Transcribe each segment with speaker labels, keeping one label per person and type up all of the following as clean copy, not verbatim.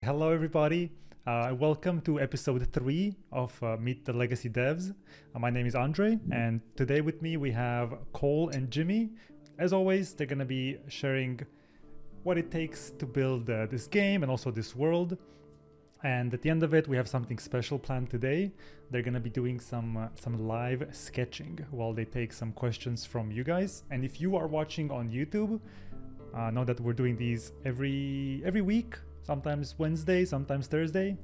Speaker 1: hello everybody. Welcome to episode 3 of Meet the Legacy Devs. My name is Andre, and today with me we have Cole and Jimmy. As always, they're going to be sharing what it takes to build this game and also this world. And at the end of it, we have something special planned today. They're going to be doing some live sketching while they take some questions from you guys. And if you are watching on YouTube, know that we're doing these every week, sometimes Wednesday, sometimes Thursday,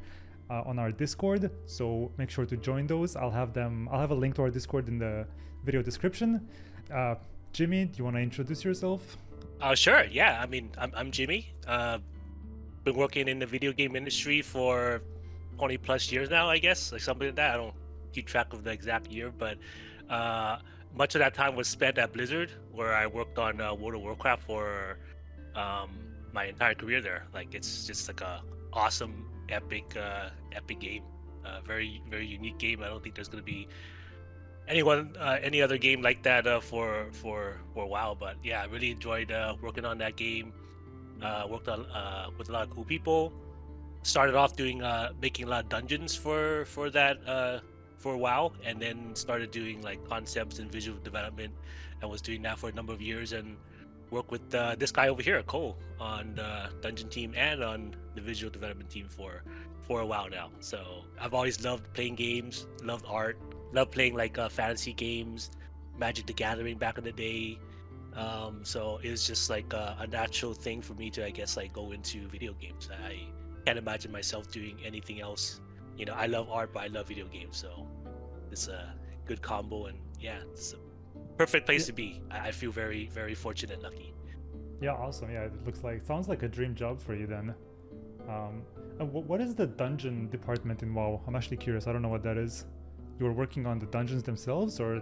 Speaker 1: on our Discord. So make sure to join those. I'll have a link to our Discord in the video description. Jimmy, do you want to introduce yourself?
Speaker 2: Sure. Yeah. I mean, I'm Jimmy. Been working in the video game industry for 20 plus years now, I guess, like something like that. I don't keep track of the exact year, but much of that time was spent at Blizzard, where I worked on World of Warcraft for my entire career there. Like, it's just like a awesome, epic game. Very, very unique game. I don't think there's going to be any other game like that for a while. But yeah, I really enjoyed working on that game. Worked on with a lot of cool people. Started off doing making a lot of dungeons for that for a while, and then started doing like concepts and visual development. I was doing that for a number of years, and worked with this guy over here, Cole, on the dungeon team and on the visual development team for a while now. So I've always loved playing games, loved art, loved playing like fantasy games, Magic the Gathering back in the day. So it was just like a natural thing for me to, I guess, like go into video games. I can't imagine myself doing anything else. You know, I love art, but I love video games. So it's a good combo, and yeah, it's a perfect place to be. I feel very, very fortunate and lucky.
Speaker 1: Yeah, awesome. Yeah, sounds like a dream job for you then. And what is the dungeon department in WoW? I'm actually curious. I don't know what that is. You were working on the dungeons themselves, or?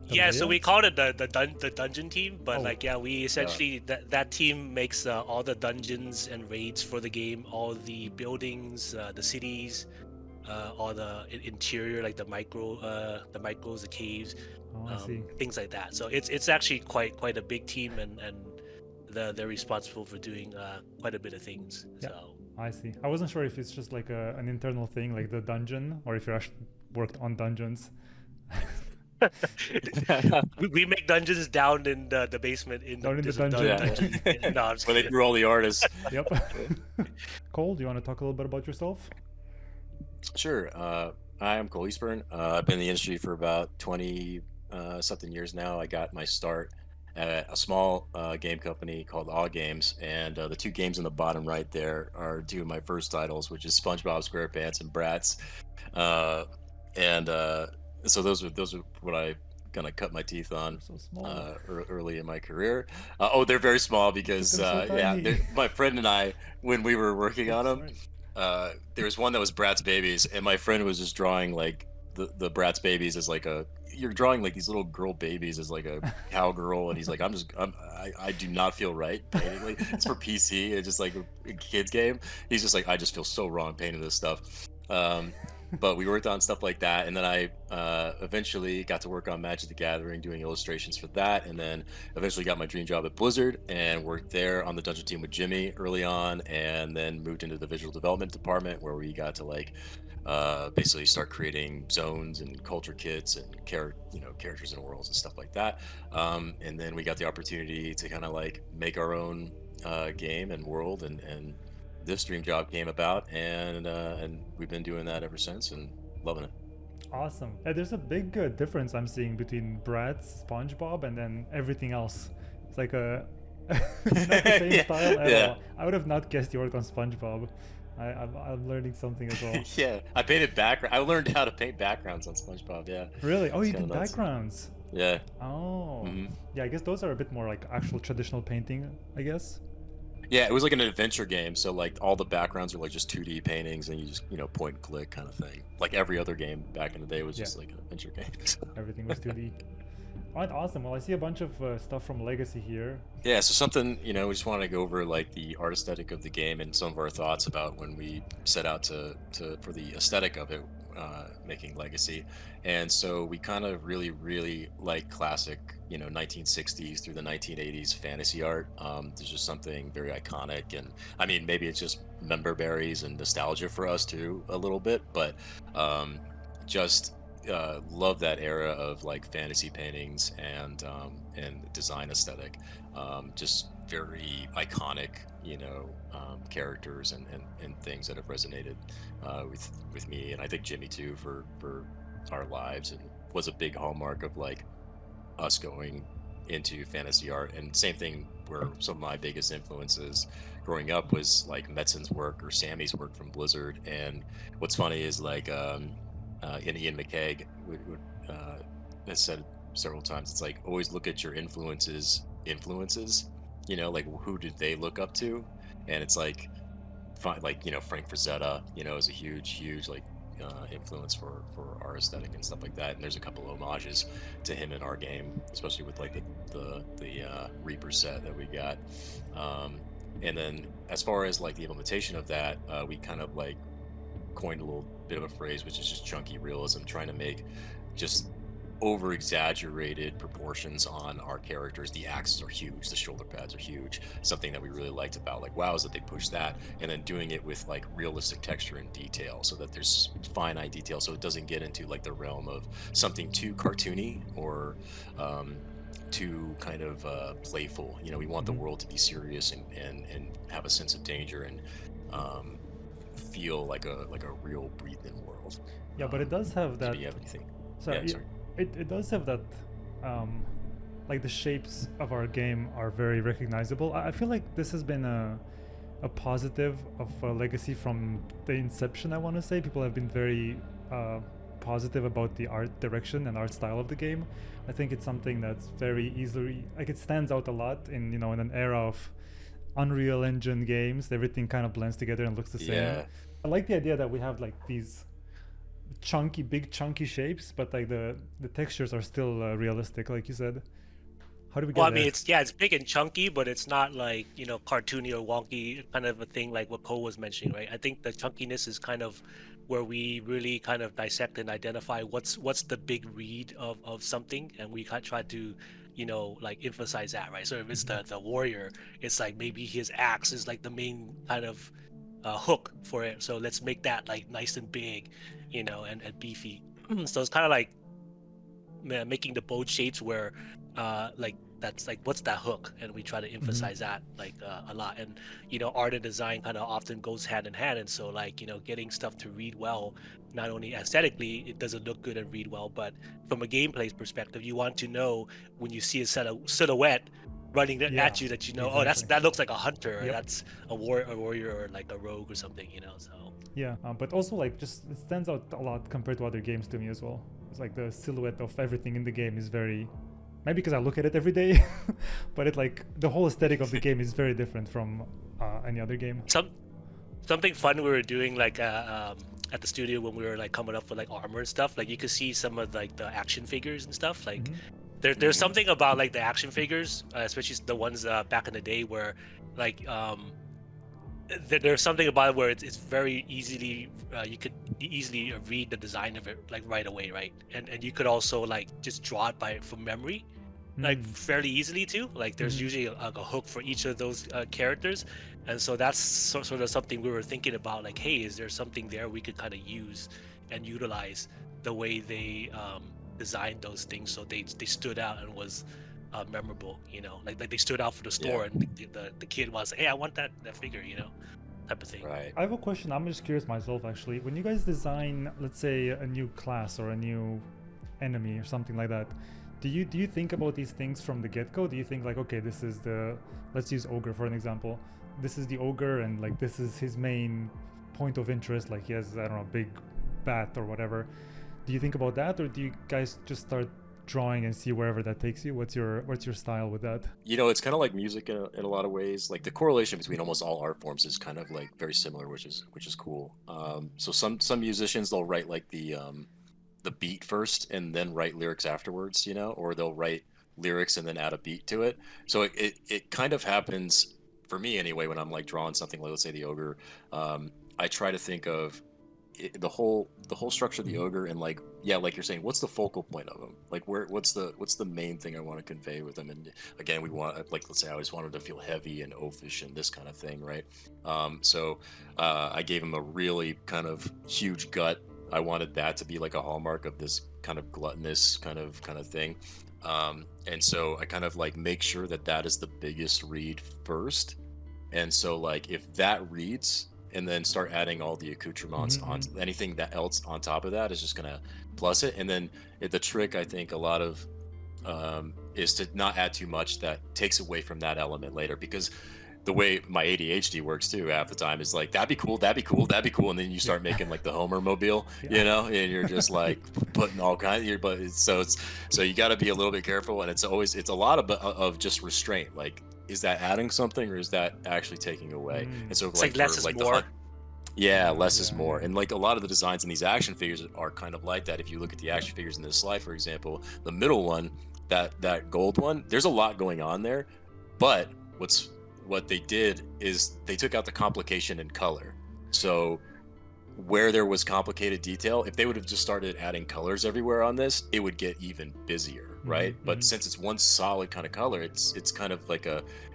Speaker 2: Yeah, so we called it the dungeon team, but we essentially that team makes all the dungeons and raids for the game, all the buildings, the cities, all the interior, like the micros, the caves, things like that. So it's actually quite a big team, and they're responsible for doing quite a bit of things.
Speaker 1: Yeah,
Speaker 2: so
Speaker 1: I see. I wasn't sure if it's just like an internal thing, like the dungeon, or if you actually worked on dungeons.
Speaker 2: we make dungeons down in the basement in the dungeon.
Speaker 3: No, where they drew all the artists.
Speaker 1: Yep. Cole, do you want to talk a little bit about yourself?
Speaker 3: Sure. I am Cole Eastburn. I've been in the industry for about 20 something years now. I got my start at a small game company called All Games, and the two games in the bottom right there are two of my first titles, which is SpongeBob SquarePants and Bratz. So those are what I kind of cut my teeth on early in my career. They're very small because my friend and I, when we were working on them, there was one that was Bratz babies, and my friend was just drawing like the Bratz babies as like you're drawing like these little girl babies as like a cowgirl, and he's like, I do not feel right painting. Like, it's for PC, it's just like a kid's game. He's just like, I just feel so wrong painting this stuff. But we worked on stuff like that, and then I eventually got to work on Magic the Gathering, doing illustrations for that, and then eventually got my dream job at Blizzard and worked there on the dungeon team with Jimmy early on, and then moved into the visual development department, where we got to like basically start creating zones and culture kits and characters and worlds and stuff like that. And then we got the opportunity to kind of like make our own game and world, and this dream job came about, and we've been doing that ever since and loving it.
Speaker 1: Awesome. There's a big difference I'm seeing between Bratz, SpongeBob, and then everything else. It's like not the same style at all. I would have not guessed you worked on SpongeBob. I'm learning something as well.
Speaker 3: Yeah, I painted background. I learned how to paint backgrounds on SpongeBob. Yeah.
Speaker 1: Really? Oh, you did backgrounds.
Speaker 3: Yeah.
Speaker 1: Oh. Mm-hmm. Yeah, I guess those are a bit more like actual traditional painting, I guess.
Speaker 3: Yeah, it was like an adventure game, so like all the backgrounds are like just 2D paintings, and you just point and click kind of thing. Like every other game back in the day was just like an adventure game.
Speaker 1: Everything was 2D. All right, awesome. Well, I see a bunch of stuff from Legacy here.
Speaker 3: Yeah, so something, we just wanted to go over like the art aesthetic of the game and some of our thoughts about when we set out for the aesthetic of it. making Legacy. And so we kind of really like classic, 1960s through the 1980s fantasy art. There's just something very iconic, and I mean, maybe it's just member berries and nostalgia for us too, a little bit, but just love that era of like fantasy paintings and design aesthetic. Just very iconic, characters and things that have resonated with me, and I think Jimmy too, for our lives, and was a big hallmark of like us going into fantasy art. And same thing, where some of my biggest influences growing up was like Metzin's work or Sammy's work from Blizzard. And what's funny is like in Ian McCaig has said several times, it's like always look at your influences, like who did they look up to. And it's like Frank Frazetta, is a huge like influence for our aesthetic and stuff like that. And there's a couple of homages to him in our game, especially with like the Reaper set that we got. And then as far as like the implementation of that, we kind of like coined a little bit of a phrase, which is just chunky realism, trying to make just over exaggerated proportions on our characters. The axes are huge, the shoulder pads are huge. Something that we really liked about like WoW is that they pushed that, and then doing it with like realistic texture and detail, so that there's finite detail, so it doesn't get into like the realm of something too cartoony or too kind of playful. We want the world to be serious and have a sense of danger and feel like a real breathed-in world.
Speaker 1: Yeah, but it does have that.
Speaker 3: Do you have anything?
Speaker 1: Sorry. It does have that, like the shapes of our game are very recognizable. I feel like this has been a positive of Legacy from the inception, I want to say. People have been very positive about the art direction and art style of the game. I think it's something that's very easily, like, it stands out a lot in, in an era of Unreal Engine games. Everything kind of blends together and looks the same.
Speaker 3: Yeah.
Speaker 1: I like the idea that we have like these big chunky shapes, but like the textures are still realistic, like you said. How do we get
Speaker 2: Well, I
Speaker 1: there?
Speaker 2: mean, it's big and chunky, but it's not like, cartoony or wonky kind of a thing like what Cole was mentioning, right? I think the chunkiness is kind of where we really kind of dissect and identify what's the big read of something, and we kind of try to, like emphasize that, right? So if it's the warrior, it's like maybe his axe is like the main kind of hook for it. So let's make that like nice and big, and beefy. So it's kind of like making the bold shapes where like that's like what's that hook, and we try to emphasize that like a lot. And art and design kind of often goes hand in hand, and so like getting stuff to read well, not only aesthetically it doesn't look good and read well, but from a gameplay perspective, you want to know when you see a silhouette running at you that oh, that looks like a hunter, or that's a warrior or like a rogue or something, so
Speaker 1: yeah. But also like just it stands out a lot compared to other games to me as well. It's like the silhouette of everything in the game is very, maybe because I look at it every day, but it like the whole aesthetic of the game is very different from any other game.
Speaker 2: Something fun we were doing like at the studio when we were like coming up with like armor and stuff, like you could see some of like the action figures and stuff, like there's something about like the action figures, especially the ones back in the day, where like there's something about it where it's very easily you could easily read the design of it like right away, right? And you could also like just draw it from memory, like fairly easily too. Like there's usually a hook for each of those characters, and so that's sort of something we were thinking about. Like, hey, is there something there we could kind of use and utilize the way they designed those things, so they stood out and was memorable, like they stood out for the store, and the kid was, hey, I want that figure, type of thing.
Speaker 3: Right.
Speaker 1: I have a question. I'm just curious myself, actually. When you guys design, let's say, a new class or a new enemy or something like that, do you think about these things from the get-go? Do you think like, okay, this is let's use ogre for an example. This is the ogre, and like this is his main point of interest. Like he has, I don't know, a big bat or whatever. Do you think about that, or do you guys just start drawing and see wherever that takes you? What's your style with that?
Speaker 3: It's kind of like music in a lot of ways. Like the correlation between almost all art forms is kind of like very similar, which is cool. So some musicians, they'll write like the beat first and then write lyrics afterwards, or they'll write lyrics and then add a beat to it. So it kind of happens for me anyway when I'm like drawing something like, let's say the ogre. I try to think of, the whole structure of the ogre, and like, yeah, like you're saying, what's the focal point of him? Like, what's the main thing I want to convey with him? And again, we want, like, let's say I always wanted to feel heavy and oafish and this kind of thing, right? So I gave him a really kind of huge gut. I wanted that to be like a hallmark of this kind of gluttonous kind of thing. And so I kind of like make sure that is the biggest read first. And so like if that reads, and then start adding all the accoutrements on anything that else on top of that is just gonna plus it. And then the trick, I think, a lot of is to not add too much that takes away from that element later, because the way my ADHD works too half the time is like, that'd be cool, and then you start making like the Homer mobile, you know, and you're just like putting all kinds of your, but so you got to be a little bit careful, and it's a lot of just restraint. Like, is that adding something or is that actually taking away? And so
Speaker 2: it's like less is more.
Speaker 3: Less is more. And like a lot of the designs in these action figures are kind of like that. If you look at the action figures in this slide, for example, the middle one, that gold one, there's a lot going on there, but what they did is they took out the complication in color. So where there was complicated detail, if they would have just started adding colors everywhere on this, it would get even busier, right? But since it's one solid kind of color, it's kind of like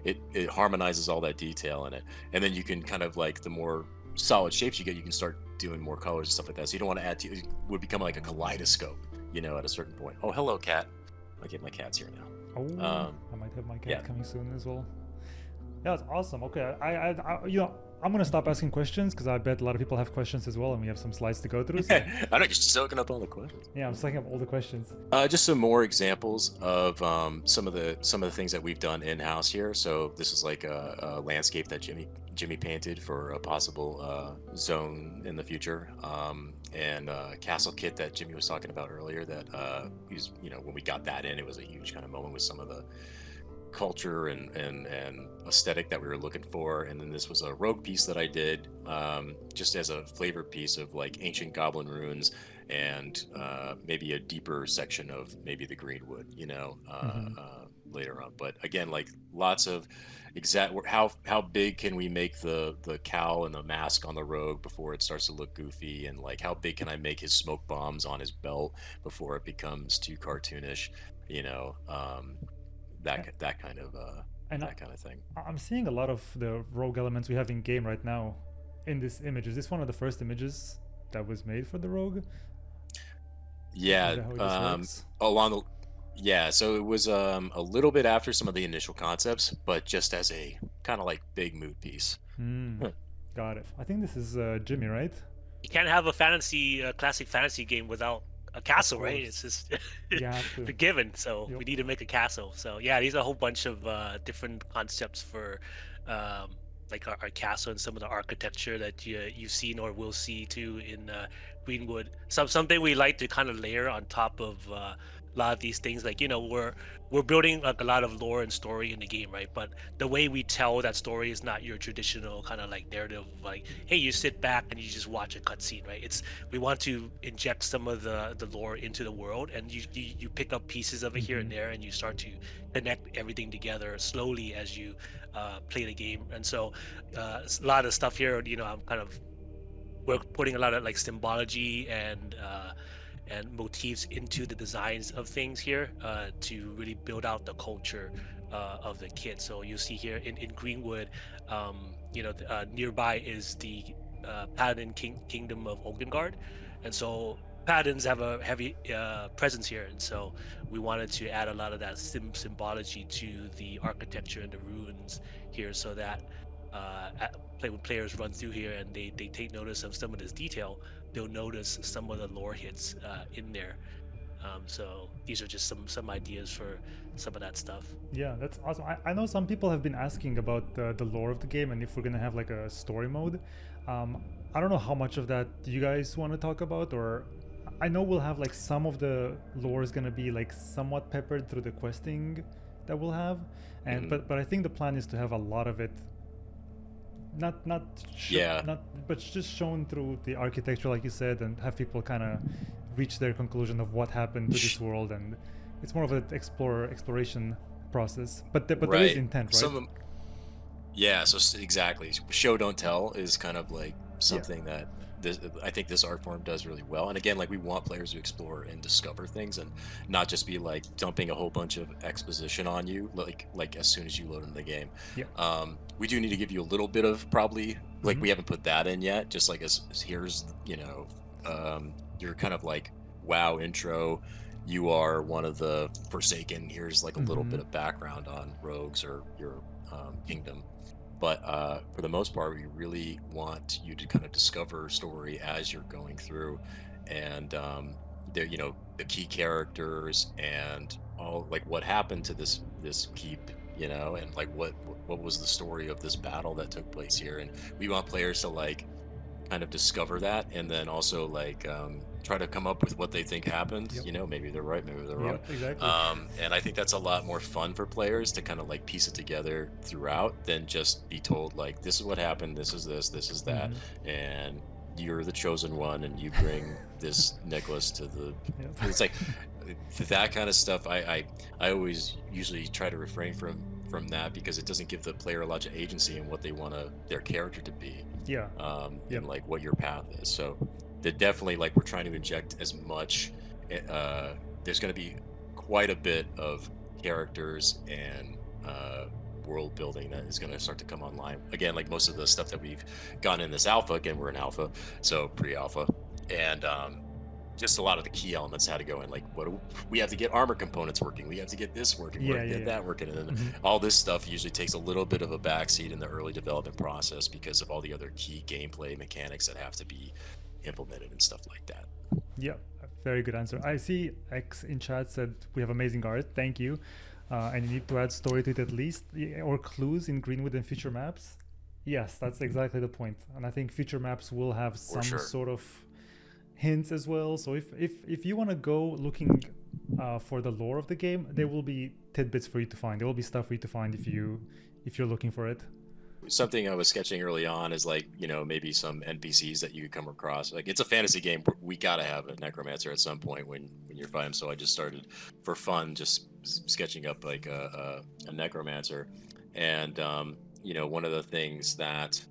Speaker 3: it harmonizes all that detail in it. And then you can kind of like, the more solid shapes you get, you can start doing more colors and stuff like that. So you don't want to add it would become like a kaleidoscope, you know, at a certain point. Oh, hello, cat. I'll get my cat's here now.
Speaker 1: Oh, I might have my cat coming soon as well. Yeah, that's awesome. Okay, I you know, I'm gonna stop asking questions because I bet a lot of people have questions as well, and we have some slides to go through. So.
Speaker 3: I know you're soaking up all the questions.
Speaker 1: Yeah, I'm soaking up all the questions.
Speaker 3: Just some more examples of some of the things that we've done in house here. So this is like a landscape that Jimmy painted for a possible zone in the future, and castle kit that Jimmy was talking about earlier. That when we got that in, it was a huge kind of moment with some of the culture and aesthetic that we were looking for. And then this was a rogue piece that I did just as a flavor piece of like ancient goblin ruins, and maybe a deeper section of maybe the greenwood, later on. But again, like lots of how big can we make the cowl and the mask on the rogue before it starts to look goofy, and like how big can I make his smoke bombs on his belt before it becomes too cartoonish, that kind of thing.
Speaker 1: I'm seeing a lot of the rogue elements we have in game right now in this image. Is this one of the first images that was made for the rogue?
Speaker 3: Yeah, so it was a little bit after some of the initial concepts, but just as a kind of like big mood piece.
Speaker 1: Got it. I think this is Jimmy, right?
Speaker 2: You can't have a classic fantasy game without a castle, right? It's just a given. So we need to make a castle. So yeah, these are a whole bunch of different concepts for like our castle, and some of the architecture that you've seen or will see too in Greenwood. Something we like to kind of layer on top of a lot of these things. Like, we're building like a lot of lore and story in the game, right? But the way we tell that story is not your traditional kind of like narrative, like, hey, you sit back and you just watch a cutscene, right? We want to inject some of the lore into the world, and you pick up pieces of it here and there, and you start to connect everything together slowly as you play the game. And so a lot of stuff here, we're putting a lot of like symbology and motifs into the designs of things here to really build out the culture of the kit. So you'll see here in Greenwood, nearby is the Paladin Kingdom of Ogengard, and so Paladins have a heavy presence here, and so we wanted to add a lot of that symbology to the architecture and the ruins here, so that when players run through here and they take notice of some of this detail, they'll notice some of the lore hits in there. So these are just some ideas for some of that stuff.
Speaker 1: Yeah, that's awesome. I know some people have been asking about the lore of the game, and if we're gonna have like a story mode. I don't know how much of that you guys want to talk about, or I know we'll have like some of the lore is gonna be like somewhat peppered through the questing that we'll have, and but I think the plan is to have a lot of it but just shown through the architecture, like you said, and have people kind of reach their conclusion of what happened to this world, and it's more of an exploration process. But there is intent, right?
Speaker 3: So exactly. Show don't tell is kind of like something that I think this art form does really well. And again, like we want players to explore and discover things, and not just be like dumping a whole bunch of exposition on you, like as soon as you load into the game.
Speaker 1: Yeah.
Speaker 3: We do need to give you a little bit of probably like we haven't put that in yet. Just like as here's your kind of like WoW intro. You are one of the Forsaken. Here's like a little bit of background on rogues or your kingdom. But for the most part, we really want you to kind of discover story as you're going through, and the key characters and all like what happened to this keep, and like what was the story of this battle that took place here. And we want players to like kind of discover that, and then also like try to come up with what they think happened. Maybe they're right, maybe they're wrong.
Speaker 1: Exactly.
Speaker 3: And I think that's a lot more fun for players to kind of like piece it together throughout than just be told like, this is what happened, this is this is that, and you're the chosen one and you bring this necklace to the it's like that kind of stuff. I always usually try to refrain from that, because it doesn't give the player a lot of agency in what they want their character to be, and like what your path is. So they're definitely like, we're trying to inject as much there's going to be quite a bit of characters and world building that is going to start to come online again, like most of the stuff that we've gotten in this alpha. Again, we're in alpha, so pre-alpha, and just a lot of the key elements had to go in, like we have to get armor components working, we have to get this working, get that working, and then all this stuff usually takes a little bit of a backseat in the early development process because of all the other key gameplay mechanics that have to be implemented and stuff like that.
Speaker 1: Yeah, very good answer. I see X in chat said we have amazing art, thank you, and you need to add story to it at least, or clues in Greenwood and future maps. Yes, that's exactly the point, and I think future maps will have some sort of hints as well. So if you want to go looking for the lore of the game, there will be tidbits for you to find. There will be stuff for you to find if you're looking for it.
Speaker 3: Something I was sketching early on is like, maybe some NPCs that you come across. Like, it's a fantasy game, we gotta have a necromancer at some point when you're fighting. So I just started for fun, just sketching up like a necromancer. And one of the things that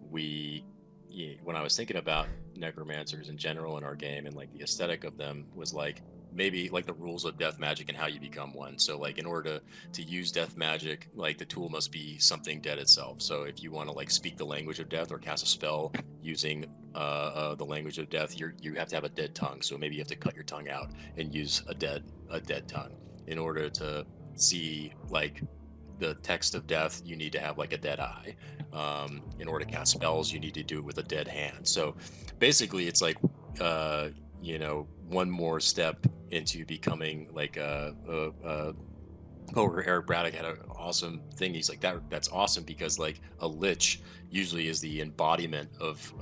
Speaker 3: when I was thinking about necromancers in general in our game and like the aesthetic of them, was like maybe like the rules of death magic and how you become one. So like, in order to use death magic, like the tool must be something dead itself. So if you want to like speak the language of death or cast a spell using the language of death, you have to have a dead tongue. So maybe you have to cut your tongue out and use a dead tongue. In order to see like the text of death, you need to have like a dead eye. In order to cast spells, you need to do it with a dead hand. So basically it's like one more step into becoming like Eric Braddock had an awesome thing. He's like, that's awesome, because like a lich usually is the embodiment of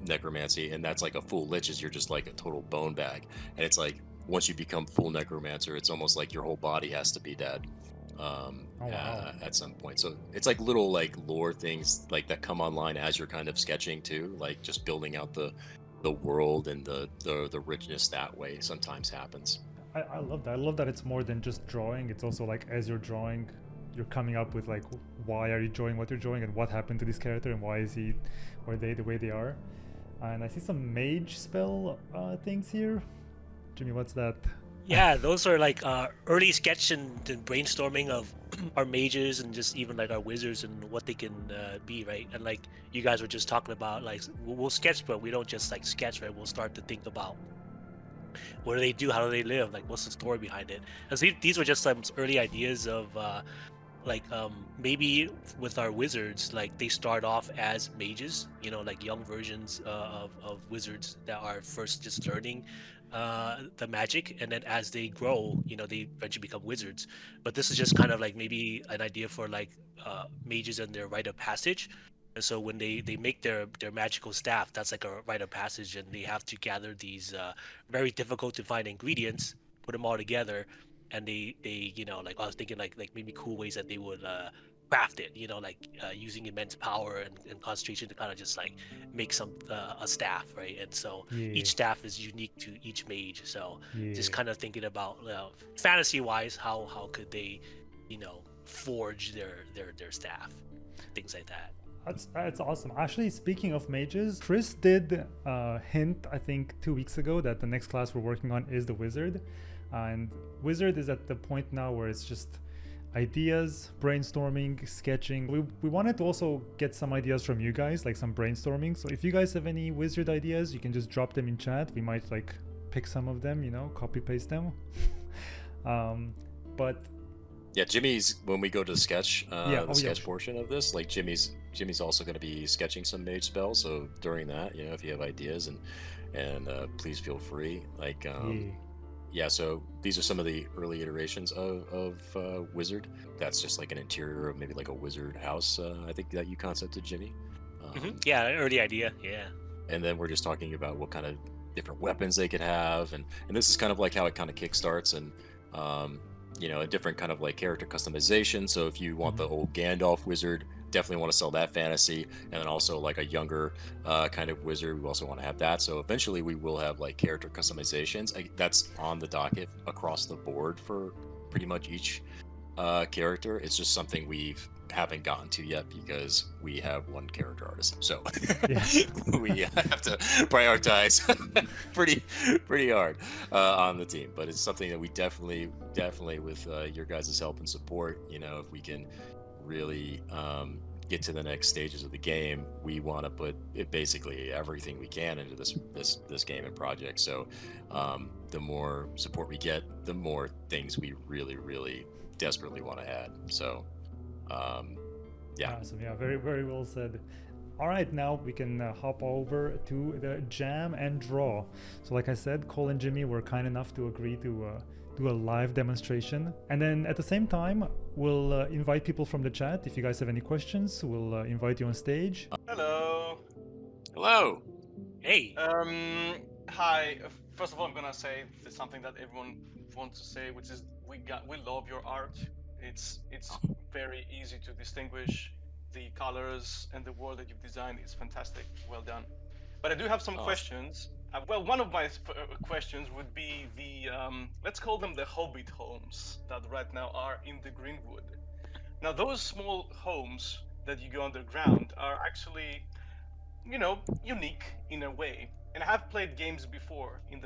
Speaker 3: necromancy, and that's like a full lich is you're just like a total bone bag. And it's like, once you become full necromancer, it's almost like your whole body has to be dead at some point. So it's like little like lore things like that come online as you're kind of sketching too, like just building out the world and the richness that way sometimes happens.
Speaker 1: I love that. I love that it's more than just drawing. It's also like, as you're drawing, you're coming up with like, why are you drawing what you're drawing, and what happened to this character, and why is he or they the way they are. And I see some mage spell things here. Jimmy, what's that?
Speaker 2: Yeah, those are like early sketch and brainstorming of our mages and just even like our wizards and what they can be, right? And like you guys were just talking about, like we'll sketch, but we don't just like sketch, right? We'll start to think about what do they do, how do they live, like what's the story behind it. And so these were just some early ideas of maybe with our wizards, like they start off as mages, like young versions of wizards that are first just learning the magic, and then as they grow, they eventually become wizards. But this is just kind of like maybe an idea for like mages and their rite of passage. And so when they make their magical staff, that's like a rite of passage, and they have to gather these very difficult to find ingredients, put them all together, and they like I was thinking like maybe cool ways that they would craft it, using immense power and concentration to kind of just like make a staff, right? And so each staff is unique to each mage. So just kind of thinking about fantasy wise, how could they forge their staff, things like that.
Speaker 1: That's awesome. Actually, speaking of mages, Chris did hint, I think, 2 weeks ago that the next class we're working on is the wizard, and wizard is at the point now where it's just ideas, brainstorming, sketching. We wanted to also get some ideas from you guys, like some brainstorming. So if you guys have any wizard ideas, you can just drop them in chat. We might like pick some of them, you know, copy paste them. But
Speaker 3: yeah, Jimmy's, when we go to the sketch, sketch
Speaker 1: sure.
Speaker 3: portion of this, like Jimmy's also going to be sketching some mage spells. So during that, you know, if you have ideas, and please feel free. Like, yeah. So these are some of the early iterations of wizard. That's just like an interior of maybe like a wizard house. I think that you concepted, Jimmy.
Speaker 2: Yeah, early idea. Yeah.
Speaker 3: And then we're just talking about what kind of different weapons they could have, and this is kind of like how it kind of kickstarts, and you know, a different kind of like character customization. So if you want the old Gandalf wizard, definitely want to sell that fantasy, and then also like a younger kind of wizard, we also want to have that. So eventually we will have like character customizations. That's on the docket across the board for pretty much each character. It's just something we haven't gotten to yet because we have one character artist, so we have to prioritize pretty hard on the team. But it's something that we definitely with your guys' help and support, you know, if we can really get to the next stages of the game, we want to put basically everything we can into this game and project. So the more support we get, the more things we really desperately want to add. So yeah.
Speaker 1: Awesome. Yeah, very, very well said. All right, now we can hop over to the jam and draw. So like I said, Cole and Jimmy were kind enough to agree to do a live demonstration. And then at the same time, we'll invite people from the chat. If you guys have any questions, we'll invite you on stage.
Speaker 4: Hello.
Speaker 3: Hello.
Speaker 2: Hey.
Speaker 4: Hi. First of all, I'm gonna say something that everyone wants to say, which is we love your art. It's very easy to distinguish the colors, and the world that you've designed is fantastic. Well done. But I do have some questions. Well, one of my questions would be the let's call them the Hobbit homes that right now are in the Greenwood. Now, those small homes that you go underground are actually, you know, unique in a way. And I have played games before in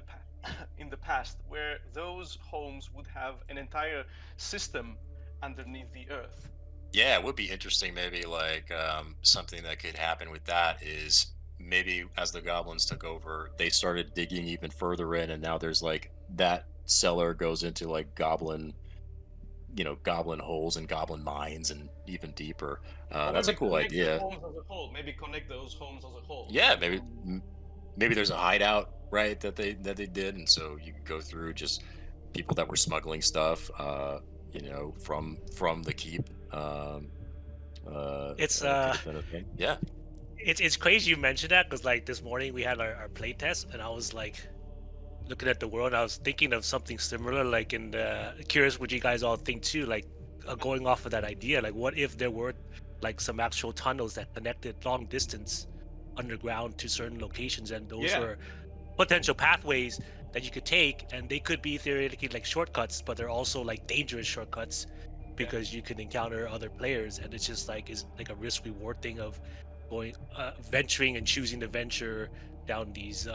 Speaker 4: the past where those homes would have an entire system underneath the earth.
Speaker 3: Yeah, it would be interesting. Maybe like something that could happen with that is maybe as the goblins took over, they started digging even further in, and now there's like that cellar goes into like goblin holes and goblin mines and even deeper. That's a cool idea.
Speaker 4: Maybe connect those homes as a whole.
Speaker 3: Yeah, maybe there's a hideout, right, that they did, and so you can go through just people that were smuggling stuff, you know, from the keep.
Speaker 2: It's crazy you mentioned that, because like this morning we had our play test, and I was like looking at the world, I was thinking of something similar, like curious what you guys all think too, like going off of that idea, like what if there were like some actual tunnels that connected long distance underground to certain locations, and those were potential pathways that you could take, and they could be theoretically like shortcuts, but they're also like dangerous shortcuts because you can encounter other players, and it's just like is like a risk reward thing of going venturing and choosing to venture down these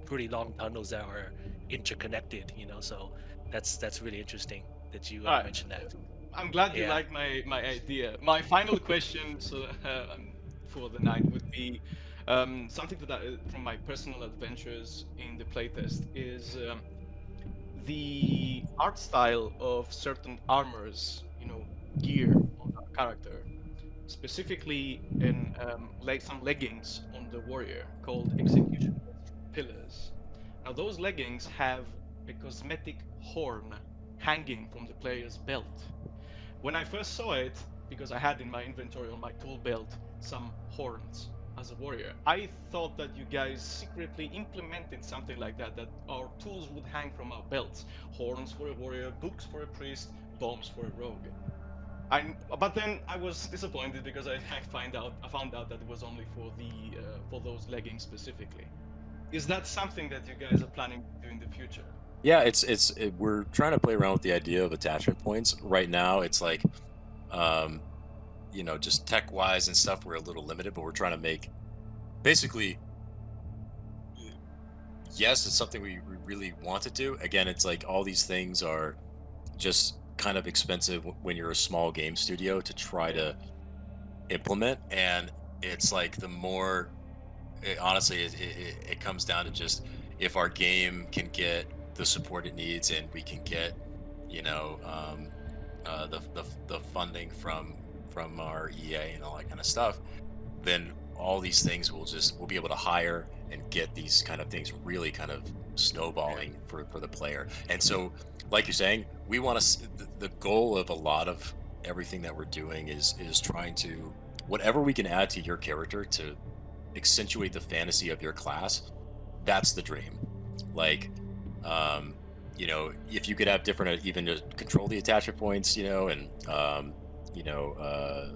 Speaker 2: pretty long tunnels that are interconnected, you know. So that's really interesting that you mentioned that.
Speaker 4: I'm glad you like my idea. My final question for the night would be something that from my personal adventures in the playtest is the art style of certain armors, you know, gear on our character, specifically in some leggings on the warrior called execution pillars. Now those leggings have a cosmetic horn hanging from the player's belt. When I first saw it, because I had in my inventory on my tool belt some horns as a warrior, I thought that you guys secretly implemented something like that, that our tools would hang from our belts. Horns for a warrior, books for a priest, bombs for a rogue. But then I was disappointed because I found out that it was only for those leggings specifically. Is that something that you guys are planning to do in the future?
Speaker 3: Yeah, we're trying to play around with the idea of attachment points. Right now, it's like just tech wise and stuff, we're a little limited, but we're trying to make basically, yes, it's something we really want to do. Again, it's like all these things are just kind of expensive when you're a small game studio to try to implement. And it's like the more, honestly, it comes down to just if our game can get the support it needs and we can get, you know, the funding from our EA and all that kind of stuff, then all these things we'll be able to hire and get these kind of things really kind of snowballing for the player. And so, like you're saying, we want to. The goal of a lot of everything that we're doing is trying to whatever we can add to your character to accentuate the fantasy of your class. That's the dream. Like, um, if you could have different, even to control the attachment points, and you know, uh,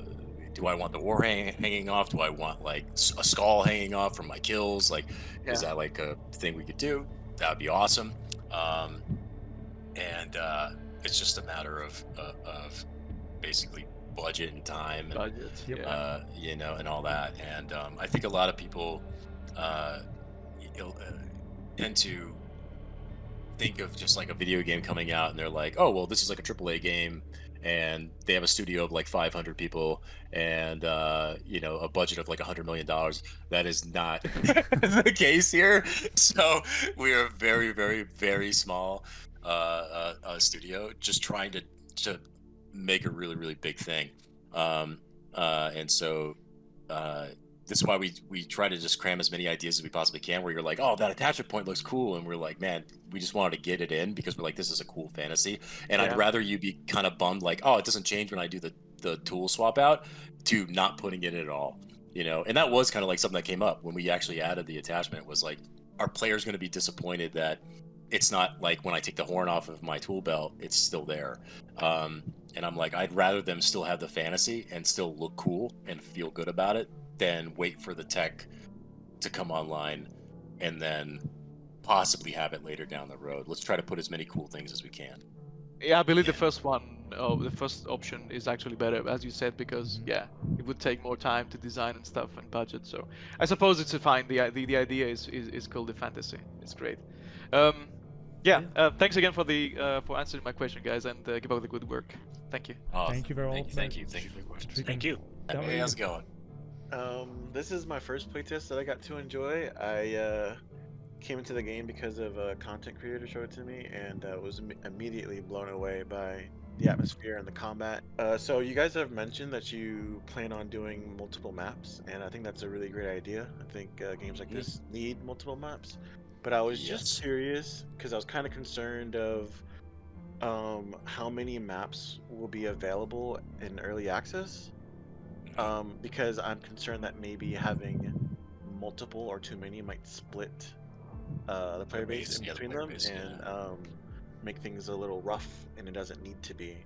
Speaker 3: do I want the war hanging off? Do I want like a skull hanging off from my kills? Like, is that like a thing we could do? That would be awesome. Um, and it's just a matter of basically budget and time and
Speaker 4: Budget.
Speaker 1: Yep.
Speaker 4: Yeah.
Speaker 3: and all that. And I think a lot of people uh, tend to think of just like a video game coming out and they're like, oh, well, this is like a AAA game and they have a studio of like 500 people and a budget of like $100 million. That is not the case here. So we are a very, very, very small studio just trying to make a really, really big thing. And so this is why we try to just cram as many ideas as we possibly can, where you're like, oh, that attachment point looks cool, and we're like, man, we just wanted to get it in because we're like, this is a cool fantasy. And I'd rather you be kind of bummed like, oh, it doesn't change when I do the tool swap out, to not putting it in at all. And that was kind of like something that came up when we actually added the attachment. Was like, our players going to be disappointed that it's not like when I take the horn off of my tool belt, it's still there. And I'm like, I'd rather them still have the fantasy and still look cool and feel good about it than wait for the tech to come online and then possibly have it later down the road. Let's try to put as many cool things as we can.
Speaker 4: Yeah, I believe the first option is actually better, as you said, because it would take more time to design and stuff and budget. So I suppose it's fine. The idea is cool. The fantasy, it's great. Thanks again for answering my question, guys, and keep up the good work. Thank you.
Speaker 1: Thank you very much.
Speaker 3: Thank you for your questions.
Speaker 2: Thank you.
Speaker 3: Hey, how's it going?
Speaker 5: This is my first playtest that I got to enjoy. I came into the game because of a content creator showed it to me, and was immediately blown away by the atmosphere and the combat. So you guys have mentioned that you plan on doing multiple maps, and I think that's a really great idea. I think games like this need multiple maps. But I was just curious because I was kind of concerned of how many maps will be available in early access. Because I'm concerned that maybe having multiple or too many might split the player base in between them and make things a little rough, and it doesn't need to be.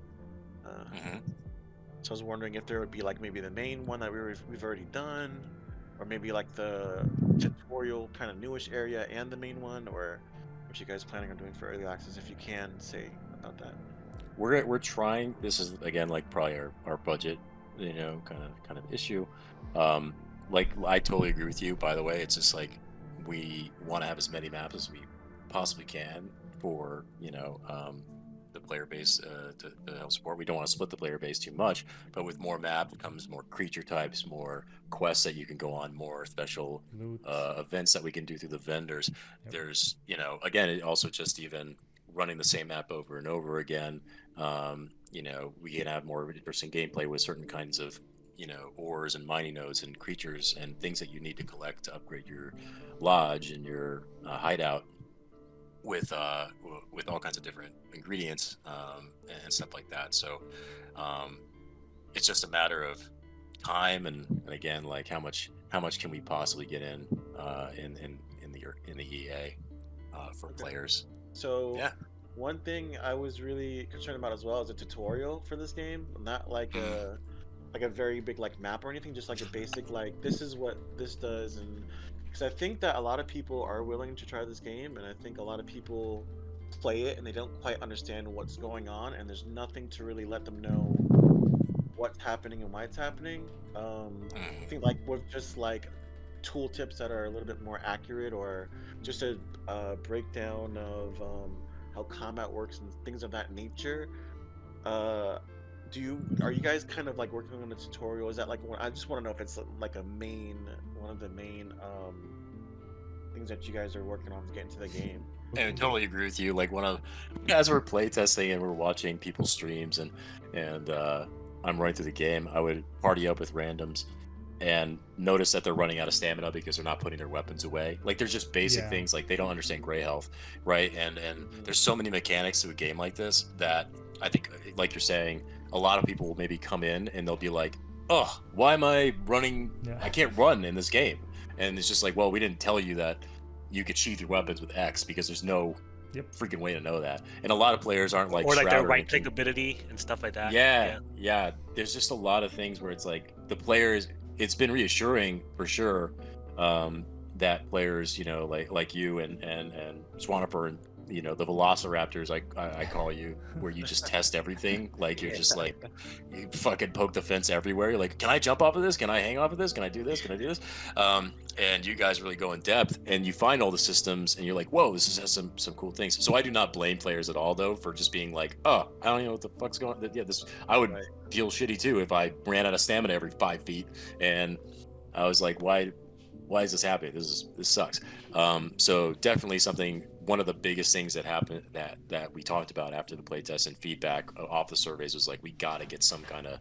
Speaker 5: So I was wondering if there would be like maybe the main one that we've already done, or maybe like the tutorial kind of newish area and the main one, or what you guys planning on doing for early access, if you can say about that.
Speaker 3: We're trying. This is again like probably our budget, kind of issue. Like I totally agree with you. By the way, it's just like we want to have as many maps as we possibly can for the player base to help support. We don't want to split the player base too much, but with more maps comes more creature types, more quests that you can go on, more special events that we can do through the vendors. There's again, it also just even running the same map over and over again. We can have more interesting gameplay with certain kinds of ores and mining nodes and creatures and things that you need to collect to upgrade your lodge and your hideout with all kinds of different ingredients and stuff like that. So it's just a matter of time and again, like how much can we possibly get in the EA for players.
Speaker 5: So one thing I was really concerned about as well is a tutorial for this game, not like a very big like map or anything, just like a basic like this is what this does. And because I think that a lot of people are willing to try this game, and I think a lot of people play it and they don't quite understand what's going on, and there's nothing to really let them know what's happening and why it's happening. I
Speaker 3: Mm.
Speaker 5: think like with just like tool tips that are a little bit more accurate, or just a breakdown of how combat works and things of that nature. Uh, are you guys kind of like working on a tutorial? Is that like I just want to know if it's like a one of the main things that you guys are working on to get into the game.
Speaker 3: And I totally agree with you. Like as we're playtesting and we're watching people's streams and I'm running through the game, I would party up with randoms and notice that they're running out of stamina because they're not putting their weapons away. Like there's just basic
Speaker 1: Yeah.
Speaker 3: things like they don't understand gray health, right? And there's so many mechanics to a game like this that I think, like you're saying, a lot of people will maybe come in and they'll be like, "Oh, why am I running?
Speaker 1: Yeah.
Speaker 3: I can't run in this game." And it's just like, well, we didn't tell you that you could sheath your weapons with X because there's no freaking way to know that. And a lot of players aren't like
Speaker 2: or like their
Speaker 3: shrouded
Speaker 2: right
Speaker 3: in
Speaker 2: click ability and stuff like that.
Speaker 3: yeah. There's just a lot of things where it's like the players. It's been reassuring for sure that players, like you and Swanifer and the Velociraptors, I call you, where you just test everything. Like you're just like you fucking poke the fence everywhere. You're like, can I jump off of this? Can I hang off of this? Can I do this? Can I do this? And you guys really go in depth and you find all the systems and you're like, whoa, this has some cool things. So I do not blame players at all though for just being like, oh, I don't even know what the fuck's going on. Yeah, I would feel shitty too if I ran out of stamina every 5 feet and I was like, why is this happening? This sucks. So definitely one of the biggest things that happened that we talked about after the playtest and feedback off the surveys was like, we got to get some kind of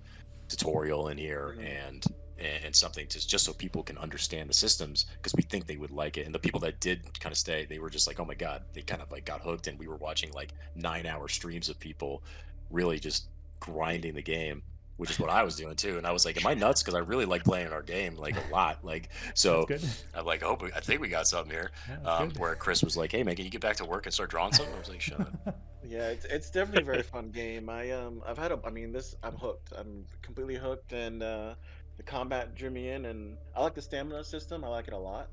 Speaker 3: tutorial in here and something just so people can understand the systems, because we think they would like it. And the people that did kind of stay, they were just like, oh my God, they kind of like got hooked. And we were watching like 9-hour streams of people really just grinding the game, which is what I was doing too. And I was like, am I nuts? Because I really like playing our game like a lot. Like, so I'm like, I think we got something here. Where Chris was like, hey man, can you get back to work and start drawing something? I was like, shut up.
Speaker 5: Yeah, it's definitely a very fun game. I'm hooked. I'm completely hooked, and the combat drew me in, and I like the stamina system. I like it a lot.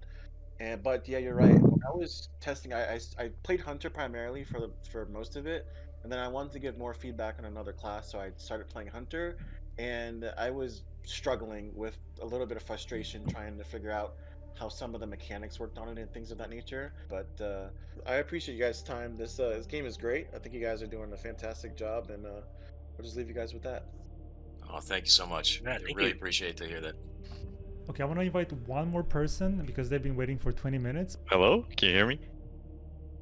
Speaker 5: But yeah, you're right. When I was testing, I played Hunter primarily for most of it, and then I wanted to give more feedback on another class, so I started playing Hunter, and I was struggling with a little bit of frustration trying to figure out how some of the mechanics worked on it and things of that nature. But I appreciate you guys' time. This game is great. I think you guys are doing a fantastic job, and I'll just leave you guys with that.
Speaker 3: Oh, thank you so much.
Speaker 2: Yeah,
Speaker 3: I really appreciate to hear that.
Speaker 1: Okay, I want to invite one more person because they've been waiting for 20 minutes.
Speaker 6: Hello, can you hear me?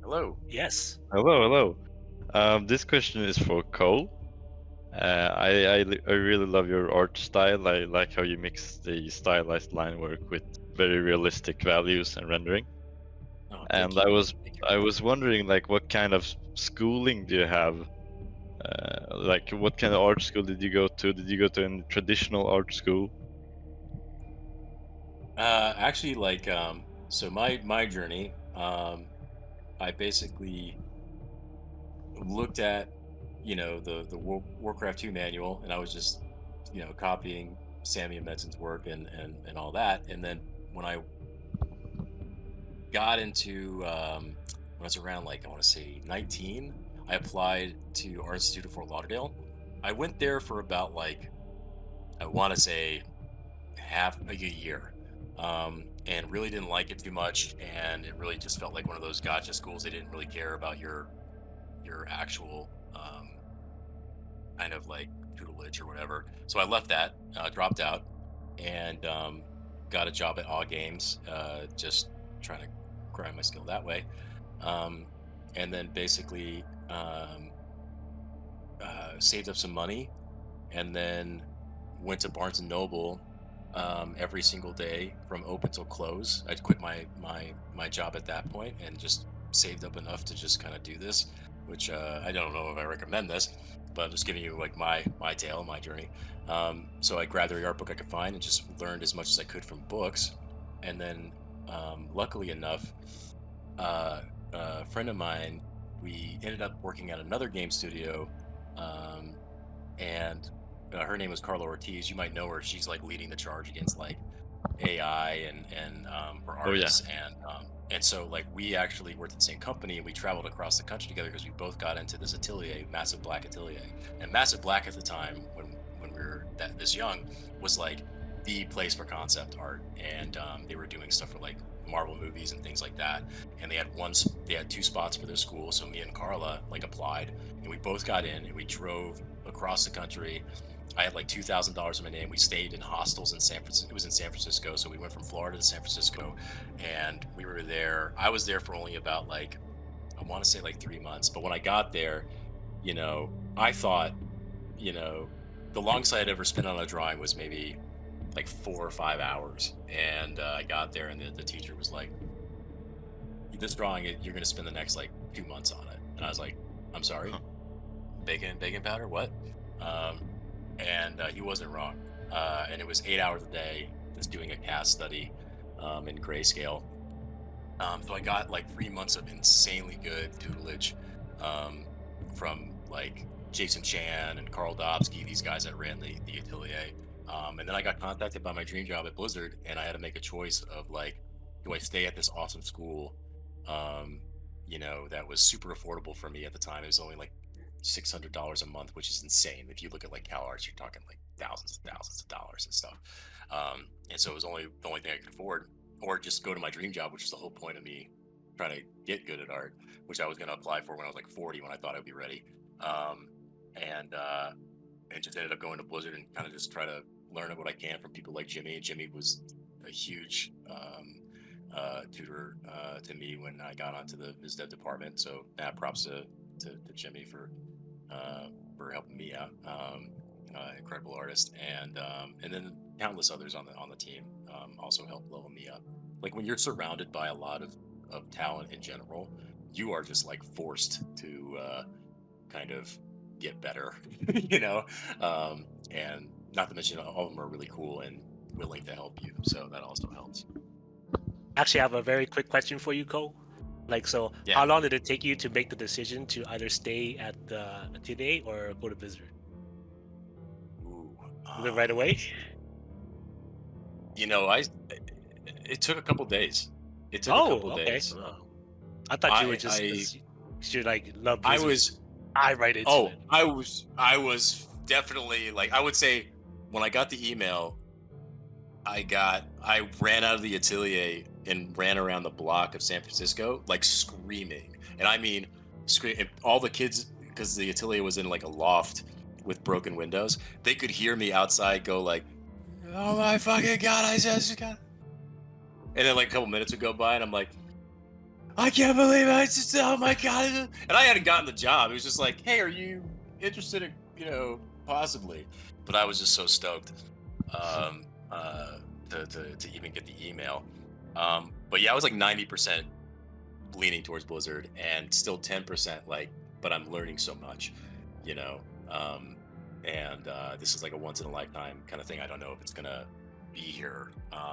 Speaker 3: Hello.
Speaker 2: Yes.
Speaker 6: Hello. This question is for Cole. I really love your art style. I like how you mix the stylized line work with very realistic values and rendering.
Speaker 3: Oh,
Speaker 6: and I was wondering, like, what kind of schooling do you have? Like, what kind of art school did you go to? Did you go to a traditional art school?
Speaker 3: Actually, like, so my journey, I basically looked at, the Warcraft 2 manual, and I was just, copying Sammy and Medson's work and all that. And then when I got into, when I was around, like, I want to say 19, I applied to Art Institute of Fort Lauderdale. I went there for about, like, I want to say half a year. And really didn't like it too much, and it really just felt like one of those gotcha schools. They didn't really care about your actual kind of like tutelage or whatever. So I left that, dropped out, and got a job at Awe Games, just trying to grind my skill that way. And then basically saved up some money, and then went to Barnes and Noble every single day from open till close. I'd quit my job at that point and just saved up enough to just kind of do this, which I don't know if I recommend this, but I'm just giving you like my tale, my journey. So I grabbed every art book I could find and just learned as much as I could from books. And then luckily enough, a friend of mine, we ended up working at another game studio, and her name was Carla Ortiz. You might know her. She's like leading the charge against like AI and for artists. And so like we actually worked at the same company, and we traveled across the country together because we both got into this atelier, Massive Black Atelier. And Massive Black at the time, when we were you're this young was like the place for concept art, and they were doing stuff for like Marvel movies and things like that. And they had 2 spots for their school, so me and Carla like applied, and we both got in, and we drove across the country. I had like $2,000 in my name. We stayed in hostels in San Francisco. It was in San Francisco, so we went from Florida to San Francisco, and we were there. I was there for only about like, I want to say like 3 months, but when I got there, I thought, the longest I had ever spent on a drawing was maybe like 4 or 5 hours. And I got there, and the teacher was like, this drawing, you're going to spend the next like 2 months on it. And I was like, I'm sorry, bacon powder, what? And he wasn't wrong. And it was 8 hours a day just doing a cast study in grayscale. So I got like 3 months of insanely good tutelage from like Jason Chan and Carl Dobsky, these guys that ran the atelier. And then I got contacted by my dream job at Blizzard, and I had to make a choice of like, do I stay at this awesome school, that was super affordable for me at the time. It was only like $600 a month, which is insane. If you look at like CalArts, you're talking like thousands of dollars and stuff. And so it was the only thing I could afford, or just go to my dream job, which is the whole point of me trying to get good at art, which I was going to apply for when I was like 40, when I thought I'd be ready. And just ended up going to Blizzard and kind of just try to learn what I can from people like Jimmy. And Jimmy was a huge tutor to me when I got onto the biz dev department. So props to Jimmy for helping me out. Incredible artist, and then countless others on the team also helped level me up. Like, when you're surrounded by a lot of talent in general, you are just like forced to kind of get better, and not to mention all of them are really cool and willing to help you, so that also helps.
Speaker 2: Actually, I have a very quick question for you, Cole. Like, so
Speaker 3: Yeah.
Speaker 2: How long did it take you to make the decision to either stay at the atelier or go to Blizzard?
Speaker 3: Ooh,
Speaker 2: Was it right away?
Speaker 3: It took a couple days. It took a couple days.
Speaker 2: I thought you were just you like love Blizzard. I right into it.
Speaker 3: I was definitely, like, I would say when I got the email, I ran out of the atelier and ran around the block of San Francisco, like screaming. And I mean, scream. All the kids, because the atelier was in like a loft with broken windows, they could hear me outside go like, "Oh my fucking God, I just got." And then like a couple minutes would go by, and I'm like, I can't believe it. Oh my God. And I hadn't gotten the job. It was just like, hey, are you interested in, possibly? But I was just so stoked to even get the email. But yeah, I was like 90% leaning towards Blizzard, and still 10% like, but I'm learning so much, and this is like a once in a lifetime kind of thing. I don't know if it's gonna be here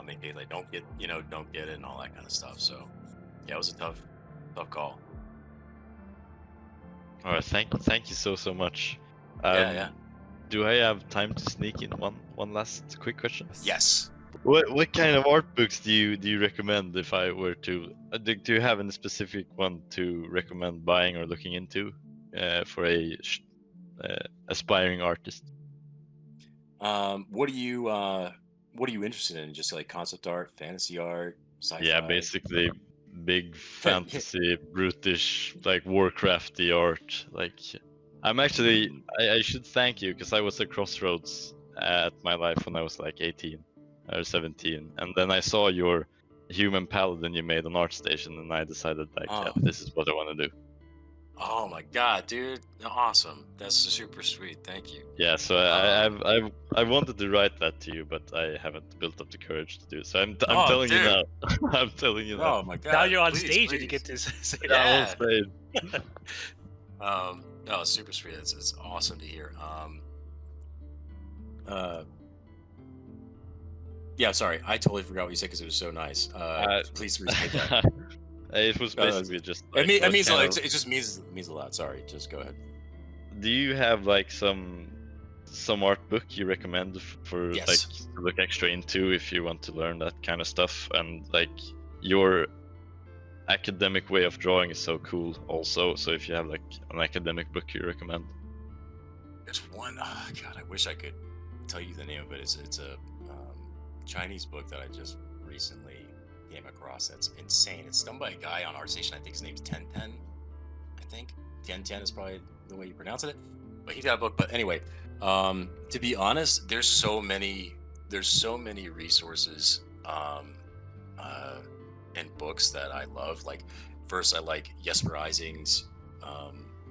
Speaker 3: in case I don't get it and all that kind of stuff. So yeah, it was a tough call.
Speaker 6: All right, thank you so much.
Speaker 3: Yeah.
Speaker 6: Do I have time to sneak in one last quick question?
Speaker 3: Yes.
Speaker 6: What kind of art books do you recommend if I were to? Do you have any specific one to recommend buying or looking into for a aspiring artist?
Speaker 3: What are you interested in? Just like concept art, fantasy art, sci-fi?
Speaker 6: Yeah, basically big fantasy, brutish, like Warcrafty art. Like, I'm actually, I should thank you, because I was at crossroads at my life when I was like 18 or 17, and then I saw your human paladin you made on ArtStation, and I decided like, yeah, this is what I want to do.
Speaker 3: Oh my God, dude! Awesome. That's super sweet. Thank you.
Speaker 6: Yeah, so I wanted to write that to you, but I haven't built up the courage to do it. So I'm telling you now. I'm telling you now.
Speaker 3: Oh my God!
Speaker 2: Now you're on
Speaker 3: please,
Speaker 2: stage
Speaker 3: please.
Speaker 2: and you get to say
Speaker 3: Yeah.
Speaker 2: that.
Speaker 3: No, super sweet. It's awesome to hear. Yeah, sorry, I totally forgot what you said because it was so nice. Please repeat that.
Speaker 6: It was basically just. Like,
Speaker 3: it means a lot. It just means a lot. Sorry, just go ahead.
Speaker 6: Do you have like some art book you recommend for
Speaker 3: Yes.
Speaker 6: like to look extra into if you want to learn that kind of stuff? And like, your academic way of drawing is so cool also. So if you have like an academic book you recommend.
Speaker 3: There's one. Oh God, I wish I could tell you the name of it. It's a Chinese book that I just recently came across. That's insane. It's done by a guy on ArtStation. I think his name's 1010. I think 1010 is probably the way you pronounce it. But he's got a book. But anyway, to be honest, there's so many resources and books that I love. Like, first I like Jesper Ising's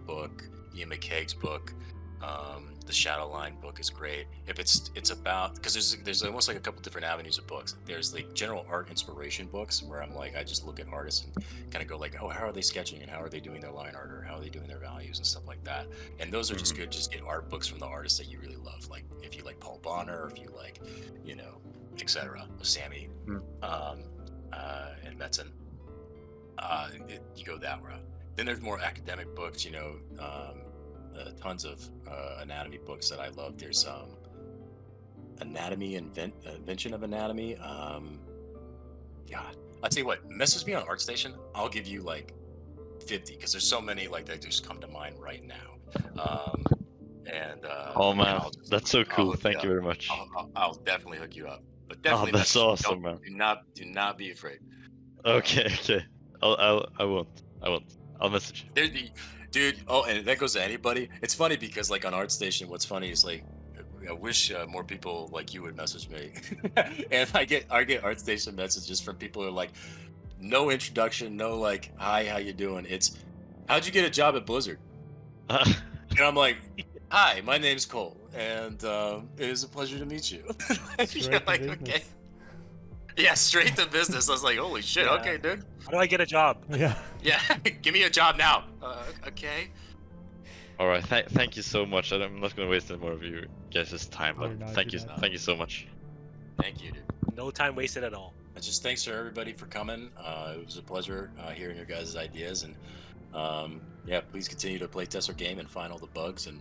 Speaker 3: book, Ian McCaig's book. The Shadowline book is great. If it's about, because there's almost like a couple different avenues of books. There's like general art inspiration books where I'm like, I just look at artists and kind of go like, oh, how are they sketching and how are they doing their line art or how are they doing their values and stuff like that. And those are just good. Just get art books from the artists that you really love. Like if you like Paul Bonner, or if you like, etc. Sammy, and Metzen. You go that route. Then there's more academic books, tons of anatomy books that I love. There's Anatomy, Invention of Anatomy. God, I'll tell you what, message me on ArtStation. I'll give you like 50 because there's so many like that just come to mind right now.
Speaker 6: Oh man, that's so cool. Thank you very much.
Speaker 3: I'll definitely hook you up. But definitely,
Speaker 6: that's awesome, man.
Speaker 3: Do not be afraid.
Speaker 6: Okay. I won't. I'll message you.
Speaker 3: Dude. Oh, and that goes to anybody. It's funny because like on ArtStation, what's funny is like, I wish more people like you would message me. And I get ArtStation messages from people who are like, no introduction, no like, hi, how you doing? It's, how'd you get a job at Blizzard? And I'm like, hi, my name's Cole, and it is a pleasure to meet you. Okay. Yeah, straight to business. I was like, holy shit, okay, dude.
Speaker 2: How do I get a job?
Speaker 1: Yeah.
Speaker 3: Yeah, give me a job now. Okay.
Speaker 6: All right, thank you so much. I'm not going to waste any more of you guys' time, but thank you so much.
Speaker 3: Thank you, dude.
Speaker 2: No time wasted at all.
Speaker 3: Just thanks for everybody for coming. It was a pleasure hearing your guys' ideas, and please continue to play test our game and find all the bugs and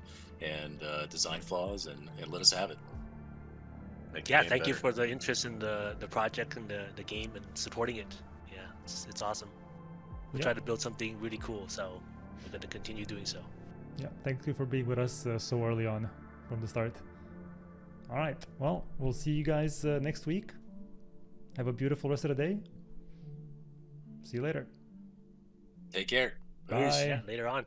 Speaker 3: design flaws and let us have it.
Speaker 2: Thank you for the interest in the project and the game and supporting it. Yeah, it's awesome. We try to build something really cool, so we're going to continue doing so.
Speaker 1: Yeah, thank you for being with us so early on from the start. All right, well, we'll see you guys next week. Have a beautiful rest of the day. See you later.
Speaker 3: Take care.
Speaker 1: Bye.
Speaker 2: Later on.